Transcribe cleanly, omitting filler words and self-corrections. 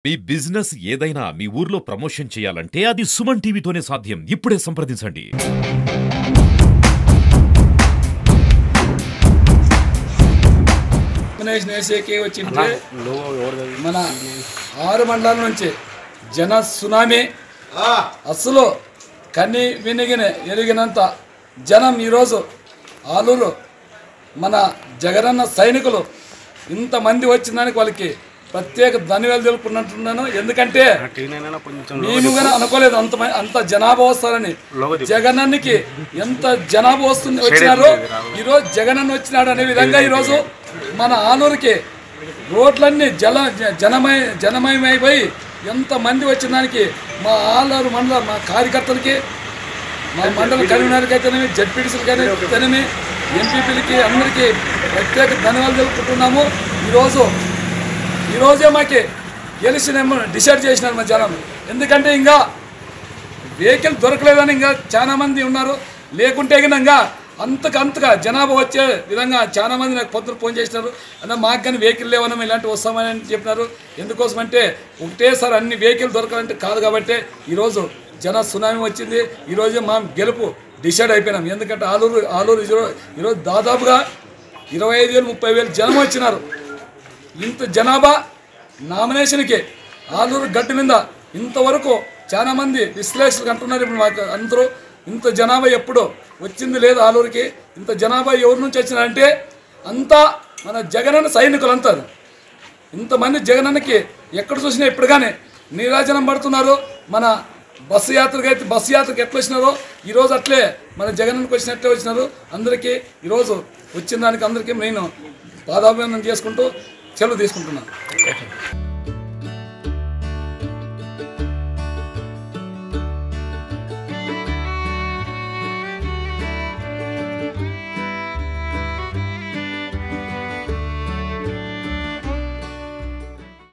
మీ business ఏదైనా మీ ఊర్లో promotion చేయాలంటే అది సుమన్ టీవీతోనే సాధ్యం. ఇప్పుడే సంప్రదించండి. వచ్చింటే మన 6 మండలాల నుంచి జన సునామీ అసలు కన్ని వినిగిన ఎరిగినంత జనం ఈరోజు ఆలూరు మన జగనన్న సైనికులు ఇంతమంది వచ్చిందానికి వాళ్ళకి ప్రత్యేక ధన్యవాదాలు తెలుపుకుంటున్నాను. ఎందుకంటే మేము కానీ అనుకోలేదు అంత జనాభా వస్తారని. జగనన్నకి ఎంత జనాభా వచ్చినారో ఈరోజు జగనన్న వచ్చినాడు అనే విధంగా ఈరోజు మన ఆలూరుకి రోడ్లన్నీ జనమయమైపోయి ఎంతమంది వచ్చిన దానికి మా ఆలూరు మండల మా కార్యకర్తలకి, మా మండల కన్వీనర్కి అయితేనేమి, జడ్పీటీసీలకి అయితేనేమి, ఎంపీపీలకి అందరికీ ప్రత్యేక ధన్యవాదాలు తెలుపుకుంటున్నాము. ఈరోజే మాకి గెలిచిన డిసైడ్ చేసినారు మా జనం. ఎందుకంటే ఇంకా వెహికల్ దొరకలేదని ఇంకా చాలామంది ఉన్నారు. లేకుంటే ఇంకా అంతగా జనాభా వచ్చే విధంగా చాలామంది నాకు పొద్దున ఫోన్ చేసినారు. అన్న మాకు కానీ వెహికల్ లేవన్నా ఇలాంటివి వస్తామని చెప్పినారు. ఎందుకోసం అంటే ఒకటేసారి అన్ని వెహికల్ దొరకాలంటే కాదు కాబట్టి ఈరోజు జన సునామీ వచ్చింది. ఈరోజు మా గెలుపు డిసైడ్ అయిపోయినాం. ఎందుకంటే ఆలూరు ఈరోజు దాదాపుగా 25,000 30,000 జనం వచ్చినారు. ఇంత జనాభా నామినేషన్కి ఆలూరు గడ్డ మీద ఇంతవరకు చాలామంది విశ్లేషకులు అంటున్నారు. ఇప్పుడు మాకు అందరూ ఇంత జనాభా ఎప్పుడు వచ్చింది లేదు ఆలూరుకి. ఇంత జనాభా ఎవరి నుంచి వచ్చినారంటే అంతా మన జగనన్న సైనికులు అంటారు. ఇంతమంది జగనన్నకి ఎక్కడ చూసినా ఇప్పుడు కానీ నీరాజనం పడుతున్నారు. మన బస్సు యాత్రకి ఎట్లా వచ్చినారో ఈరోజు అట్లే మన జగనన్నకి వచ్చినట్లే వచ్చినారు. అందరికీ ఈరోజు వచ్చిన దానికి అందరికీ నేను పాదాభివందనం చేసుకుంటూ సెలవు తీసుకుంటున్నాను.